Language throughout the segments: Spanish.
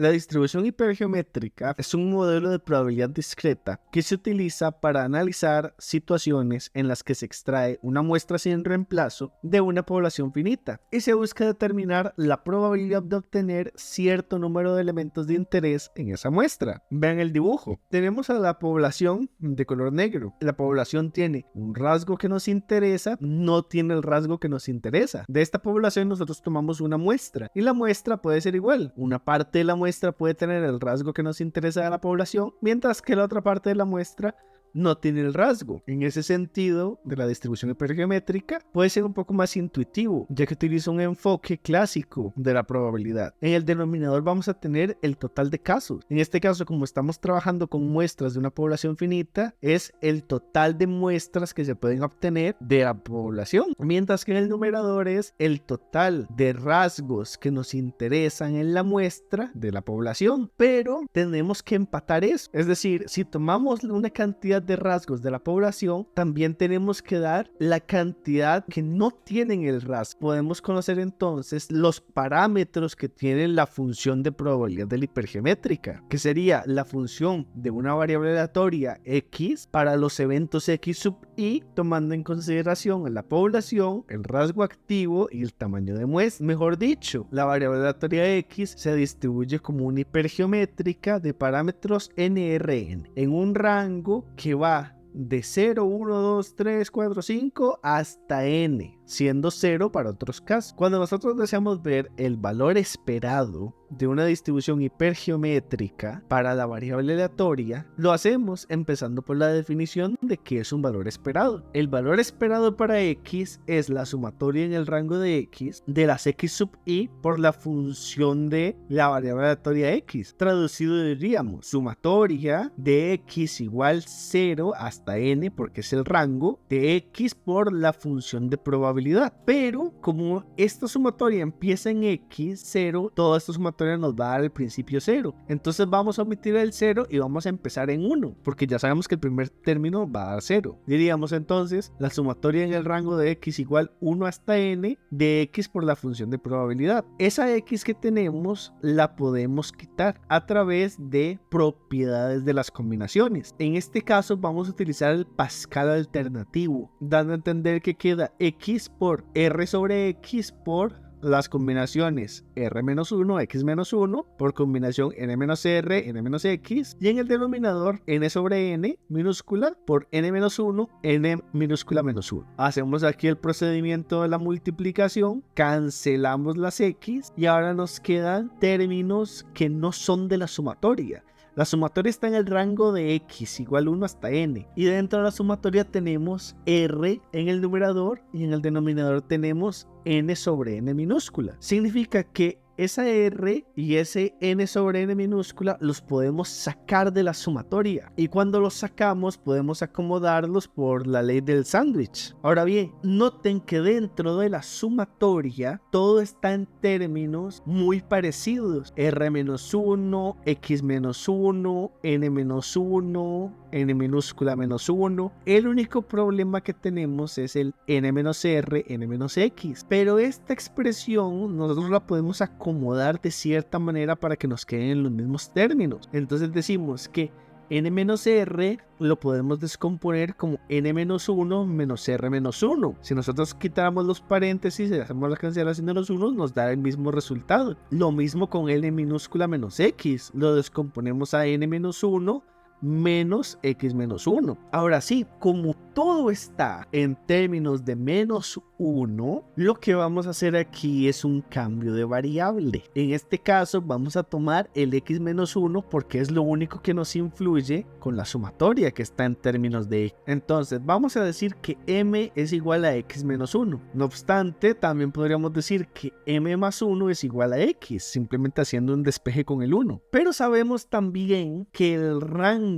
La distribución hipergeométrica es un modelo de probabilidad discreta que se utiliza para analizar situaciones en las que se extrae una muestra sin reemplazo de una población finita y se busca determinar la probabilidad de obtener cierto número de elementos de interés en esa muestra. Vean el dibujo. Tenemos a la población de color negro. La población tiene un rasgo que nos interesa, no tiene el rasgo que nos interesa. De esta población nosotros tomamos una muestra y la muestra puede ser igual. Una parte de la muestra puede tener el rasgo que nos interesa de la población, mientras que la otra parte de la muestra no tiene el rasgo. En ese sentido, de la distribución hipergeométrica puede ser un poco más intuitivo, ya que utiliza un enfoque clásico de la probabilidad. En el denominador vamos a tener el total de casos. En este caso, como estamos trabajando con muestras de una población finita, es el total de muestras que se pueden obtener de la población, mientras que en el numerador es el total de rasgos que nos interesan en la muestra de la población. Pero tenemos que empatar eso, es decir, si tomamos una cantidad de rasgos de la población, también tenemos que dar la cantidad que no tienen el rasgo. Podemos conocer entonces los parámetros que tiene la función de probabilidad de la hipergeométrica, que sería la función de una variable aleatoria x para los eventos x sub i, tomando en consideración la población, el rasgo activo y el tamaño de muestra. Mejor dicho, la variable aleatoria x se distribuye como una hipergeométrica de parámetros nRn en un rango que va de 0, 1, 2, 3, 4, 5 hasta n, siendo 0 para otros casos. Cuando nosotros deseamos ver el valor esperado de una distribución hipergeométrica para la variable aleatoria, lo hacemos empezando por la definición de qué es un valor esperado. El valor esperado para x es la sumatoria en el rango de x de las x sub i por la función de la variable aleatoria x. Traducido diríamos sumatoria de x igual 0 hasta n, porque es el rango de x por la función de probabilidad. Pero como esta sumatoria empieza en x, 0, toda esta sumatoria nos va a dar el principio 0. Entonces vamos a omitir el 0 y vamos a empezar en 1, porque ya sabemos que el primer término va a dar 0. Diríamos entonces la sumatoria en el rango de x igual 1 hasta n de x por la función de probabilidad. Esa x que tenemos la podemos quitar a través de propiedades de las combinaciones. En este caso vamos a utilizar el Pascal alternativo, dando a entender que queda x por r sobre x por las combinaciones r-1, x-1 por combinación n-r, n-x, y en el denominador n sobre n minúscula por n-1, n minúscula menos 1. Hacemos aquí el procedimiento de la multiplicación, cancelamos las x y ahora nos quedan términos que no son de la sumatoria. La sumatoria está en el rango de x igual 1 hasta n, y dentro de la sumatoria tenemos r en el numerador y en el denominador tenemos n sobre n minúscula. Significa que esa r y ese n sobre n minúscula los podemos sacar de la sumatoria, y cuando los sacamos podemos acomodarlos por la ley del sándwich. Ahora bien, noten que dentro de la sumatoria todo está en términos muy parecidos: r-1, x-1, n-1, n minúscula menos 1. El único problema que tenemos es el n-r, n-x, pero esta expresión nosotros la podemos acomodar de cierta manera para que nos queden en los mismos términos. Entonces decimos que n-r lo podemos descomponer como n-1 menos r-1. Si nosotros quitamos los paréntesis y hacemos la cancelación de los unos, nos da el mismo resultado. Lo mismo con n minúscula menos x, lo descomponemos a n-1 menos x-1. Ahora sí, como todo está en términos de menos 1, lo que vamos a hacer aquí es un cambio de variable. En este caso vamos a tomar el x-1 porque es lo único que nos influye con la sumatoria que está en términos de x. Entonces vamos a decir que m es igual a x-1. No obstante, también podríamos decir que m más 1 es igual a x, simplemente haciendo un despeje con el 1. Pero sabemos también que el rango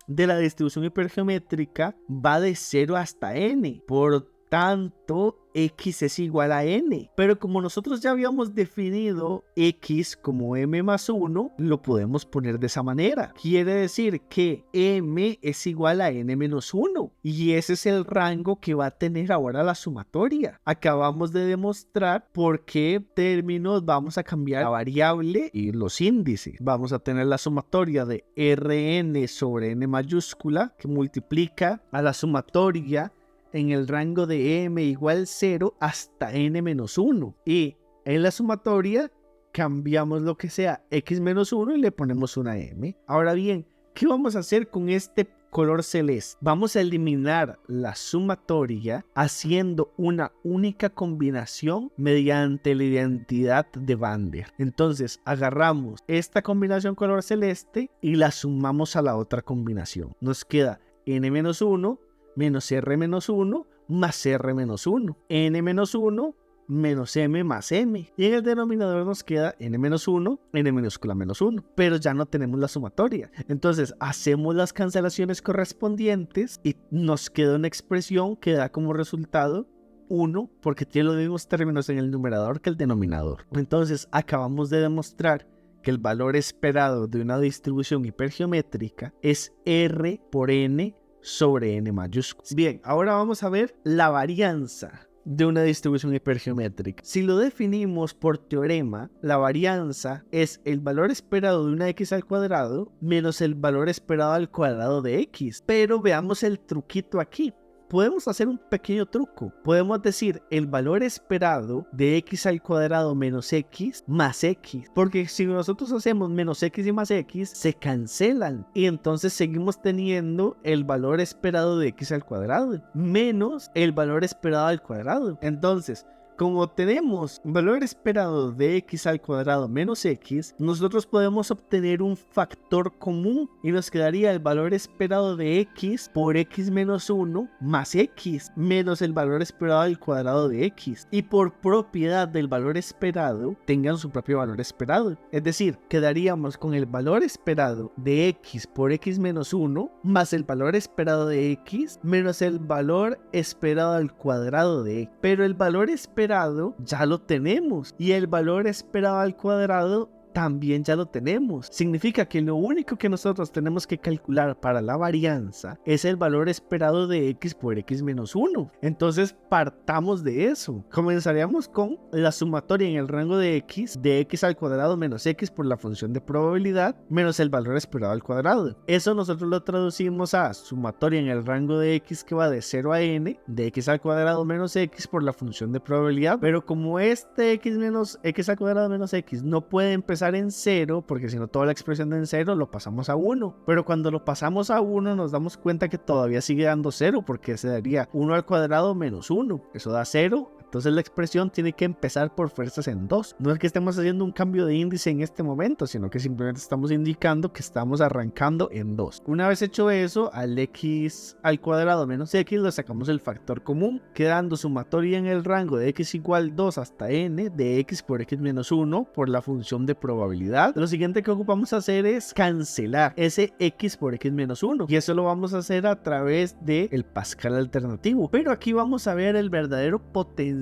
de la distribución hipergeométrica va de 0 hasta n. Por tanto x es igual a n. Pero como nosotros ya habíamos definido x como m más 1, lo podemos poner de esa manera. Quiere decir que m es igual a n menos 1. Y ese es el rango que va a tener ahora la sumatoria. Acabamos de demostrar por qué términos vamos a cambiar la variable y los índices. Vamos a tener la sumatoria de Rn sobre n mayúscula que multiplica a la sumatoria en el rango de m igual 0 hasta n menos 1. Y en la sumatoria cambiamos lo que sea x menos 1 y le ponemos una m. Ahora bien, ¿qué vamos a hacer con este color celeste? Vamos a eliminar la sumatoria haciendo una única combinación mediante la identidad de Van Der. Entonces agarramos esta combinación color celeste y la sumamos a la otra combinación. Nos queda n-1 menos r-1 más r-1. n-1 menos m más m. Y en el denominador nos queda n-1, n minúscula menos 1. Pero ya no tenemos la sumatoria. Entonces hacemos las cancelaciones correspondientes y nos queda una expresión que da como resultado 1, porque tiene los mismos términos en el numerador que el denominador. Entonces acabamos de demostrar que el valor esperado de una distribución hipergeométrica es r por n sobre n mayúscula. Bien, ahora vamos a ver la varianza de una distribución hipergeométrica. Si lo definimos por teorema, la varianza es el valor esperado de una x al cuadrado menos el valor esperado al cuadrado de x. Pero veamos el truquito aquí. Podemos hacer un pequeño truco. Podemos decir el valor esperado de x al cuadrado menos x más x. Porque si nosotros hacemos menos x y más x, se cancelan. Y entonces seguimos teniendo el valor esperado de x al cuadrado menos el valor esperado al cuadrado. Entonces, como tenemos valor esperado de x al cuadrado menos x, nosotros podemos obtener un factor común y nos quedaría el valor esperado de x por x menos 1 más x menos el valor esperado al cuadrado de x. Y por propiedad del valor esperado, tengan su propio valor esperado. Es decir, quedaríamos con el valor esperado de x por x menos 1 más el valor esperado de x menos el valor esperado al cuadrado de x. Pero el valor esperado ya lo tenemos y el valor esperado al cuadrado también ya lo tenemos. Significa que lo único que nosotros tenemos que calcular para la varianza es el valor esperado de x por x menos 1. Entonces partamos de eso. Comenzaríamos con la sumatoria en el rango de x al cuadrado menos x por la función de probabilidad menos el valor esperado al cuadrado. Eso nosotros lo traducimos a sumatoria en el rango de x que va de 0 a n de x al cuadrado menos x por la función de probabilidad. Pero como este x al cuadrado menos x no puede empezar en 0, porque si no toda la expresión de en 0 lo pasamos a 1, pero cuando lo pasamos a 1 nos damos cuenta que todavía sigue dando 0, porque se daría 1 al cuadrado menos 1, eso da 0. Entonces la expresión tiene que empezar por fuerzas en 2. No es que estemos haciendo un cambio de índice en este momento, sino que simplemente estamos indicando que estamos arrancando en 2. Una vez hecho eso, al x al cuadrado menos x le sacamos el factor común, quedando sumatoria en el rango de x igual 2 hasta n de x por x menos 1 por la función de probabilidad. Lo siguiente que ocupamos hacer es cancelar ese x por x menos 1, y eso lo vamos a hacer a través del Pascal alternativo. Pero aquí vamos a ver el verdadero potencial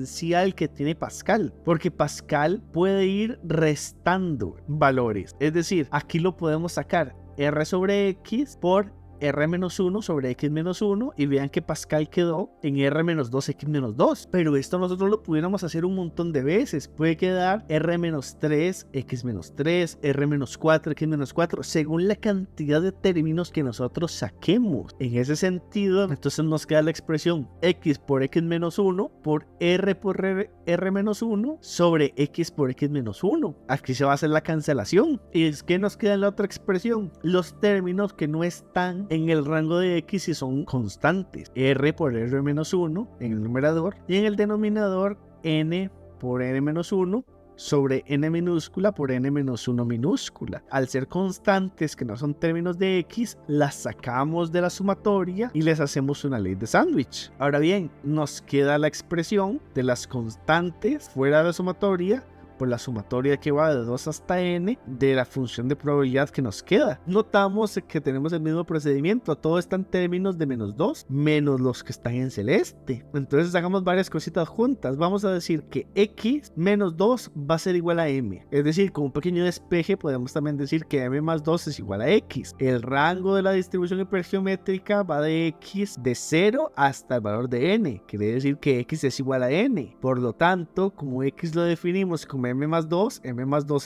que tiene Pascal, porque Pascal puede ir restando valores. Es decir, aquí lo podemos sacar r sobre x por r-1 sobre x-1 y vean que Pascal quedó en r-2x-2, pero esto nosotros lo pudiéramos hacer un montón de veces. Puede quedar r-3, x-3, r-4, x-4 según la cantidad de términos que nosotros saquemos. En ese sentido, entonces nos queda la expresión x por x-1 por r-1 sobre x por x-1. Aquí se va a hacer la cancelación. ¿Y es que nos queda en la otra expresión? Los términos que no están en el rango de x y son constantes, r por r-1 en el numerador y en el denominador n por n-1 sobre n minúscula por n-1 minúscula. Al ser constantes que no son términos de x, las sacamos de la sumatoria y les hacemos una ley de sándwich. Ahora bien, nos queda la expresión de las constantes fuera de la sumatoria por la sumatoria que va de 2 hasta n de la función de probabilidad que nos queda. Notamos que tenemos el mismo procedimiento, todo está en términos de -2, menos los que están en celeste. Entonces hagamos varias cositas juntas. Vamos a decir que x menos 2 va a ser igual a m. Es decir, con un pequeño despeje podemos también decir que m más 2 es igual a x. El rango de la distribución hipergeométrica va de x de 0 hasta el valor de n. Quiere decir que x es igual a n. Por lo tanto, como x lo definimos como m más 2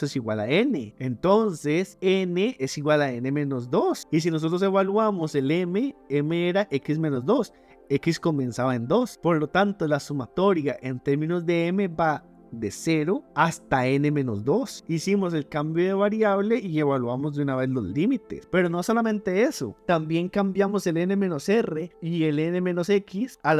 es igual a n. Entonces, n es igual a n menos 2. Y si nosotros evaluamos el m era x menos 2. X comenzaba en 2. Por lo tanto, la sumatoria en términos de m va de 0 hasta n menos 2. Hicimos el cambio de variable y evaluamos de una vez los límites. Pero no solamente eso, también cambiamos el n menos r y el n menos x a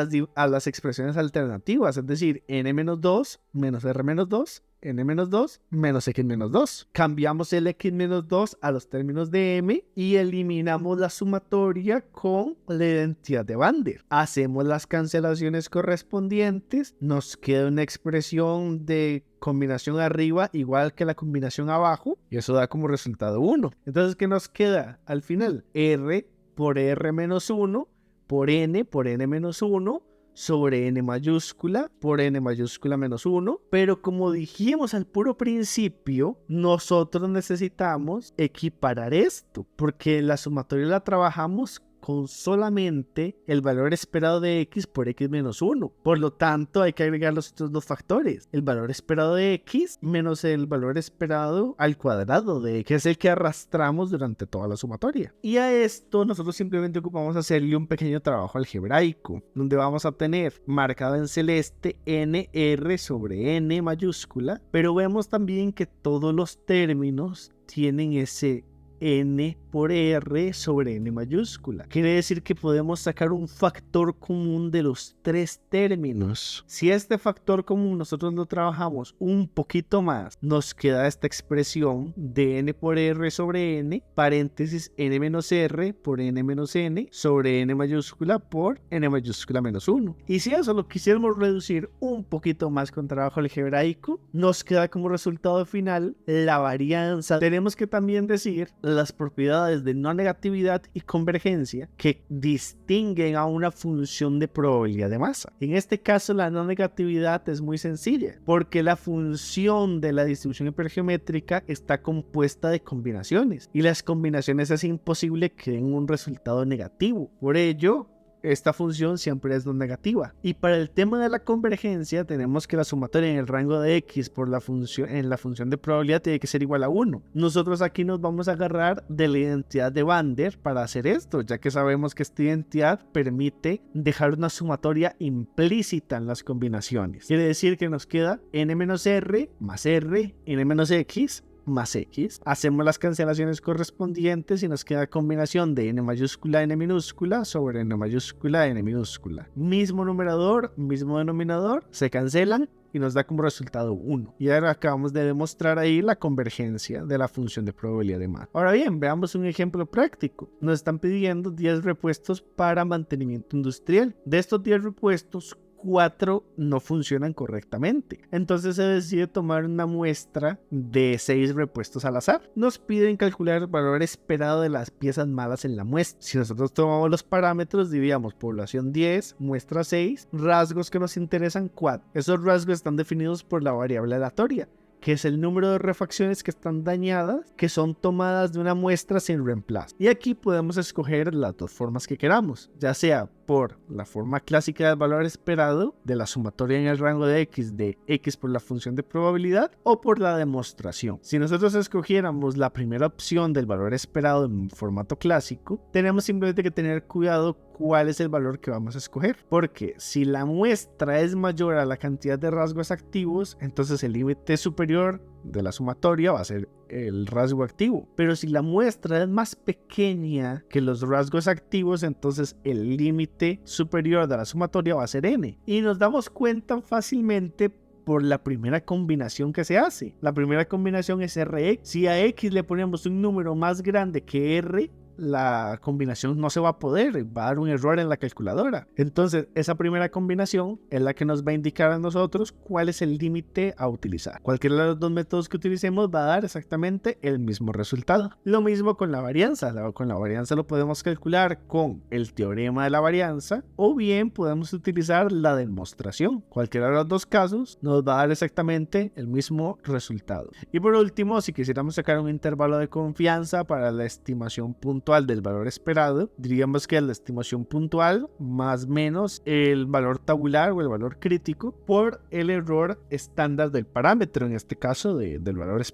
las expresiones alternativas, es decir, n menos 2 menos r menos 2, n menos 2 menos x menos 2. Cambiamos el x menos 2 a los términos de m y eliminamos la sumatoria con la identidad de Van Der. Hacemos las cancelaciones correspondientes, nos queda una expresión de combinación arriba igual que la combinación abajo y eso da como resultado 1. Entonces, ¿qué nos queda al final? R por r menos 1 por n menos 1 sobre n mayúscula por n mayúscula menos 1, pero como dijimos al puro principio, nosotros necesitamos equiparar esto, porque la sumatoria la trabajamos con solamente el valor esperado de x por x menos 1. Por lo tanto, hay que agregar los otros dos factores. El valor esperado de x menos el valor esperado al cuadrado de x, que es el que arrastramos durante toda la sumatoria. Y a esto nosotros simplemente ocupamos hacerle un pequeño trabajo algebraico, donde vamos a tener marcado en celeste nr sobre n mayúscula, pero vemos también que todos los términos tienen ese n por r sobre n mayúscula. Quiere decir que podemos sacar un factor común de los tres términos. Si este factor común nosotros lo trabajamos un poquito más, nos queda esta expresión de n por r sobre n, paréntesis n menos r por n menos n sobre n mayúscula por n mayúscula menos 1. Y si eso lo quisiéramos reducir un poquito más con trabajo algebraico, nos queda como resultado final la varianza. Tenemos que también decir las propiedades de no negatividad y convergencia que distinguen a una función de probabilidad de masa. En este caso, la no negatividad es muy sencilla, porque la función de la distribución hipergeométrica está compuesta de combinaciones, y las combinaciones es imposible que den un resultado negativo. Por ello, esta función siempre es no negativa. Y para el tema de la convergencia, tenemos que la sumatoria en el rango de x por la función de probabilidad tiene que ser igual a 1. Nosotros aquí nos vamos a agarrar de la identidad de Van Der para hacer esto, ya que sabemos que esta identidad permite dejar una sumatoria implícita en las combinaciones. Quiere decir que nos queda n menos r más r, n menos x más x. Hacemos las cancelaciones correspondientes y nos queda combinación de n mayúscula n minúscula sobre n mayúscula n minúscula. Mismo numerador, mismo denominador, se cancelan y nos da como resultado 1. Y ahora acabamos de demostrar ahí la convergencia de la función de probabilidad de masa. Ahora bien, veamos un ejemplo práctico. Nos están pidiendo 10 repuestos para mantenimiento industrial. De estos 10 repuestos, 4 no funcionan correctamente. Entonces se decide tomar una muestra de 6 repuestos al azar. Nos piden calcular el valor esperado de las piezas malas en la muestra. Si nosotros tomamos los parámetros, dividamos población 10, muestra 6, rasgos que nos interesan 4. Esos rasgos están definidos por la variable aleatoria, que es el número de refacciones que están dañadas, que son tomadas de una muestra sin reemplazo. Y aquí podemos escoger las dos formas que queramos, ya sea por la forma clásica del valor esperado de la sumatoria en el rango de x por la función de probabilidad, o por la demostración. Si nosotros escogiéramos la primera opción del valor esperado en formato clásico, tenemos simplemente que tener cuidado cuál es el valor que vamos a escoger, porque si la muestra es mayor a la cantidad de rasgos activos, entonces el límite superior de la sumatoria va a ser el rasgo activo. Pero si la muestra es más pequeña que los rasgos activos, entonces el límite superior de la sumatoria va a ser n. Y nos damos cuenta fácilmente por la primera combinación que se hace. La primera combinación es Rx. Si a X le ponemos un número más grande que R, la combinación no se va a poder, va a dar un error en la calculadora. Entonces, esa primera combinación es la que nos va a indicar a nosotros cuál es el límite a utilizar. Cualquiera de los dos métodos que utilicemos va a dar exactamente el mismo resultado. Lo mismo con la varianza. Con la varianza lo podemos calcular con el teorema de la varianza, o bien podemos utilizar la demostración. Cualquiera de los dos casos nos va a dar exactamente el mismo resultado. Y por último, si quisiéramos sacar un intervalo de confianza para la estimación puntual del valor esperado, diríamos que es la estimación puntual más menos el valor tabular o el valor crítico por el error estándar del parámetro, en este caso del valor esperado.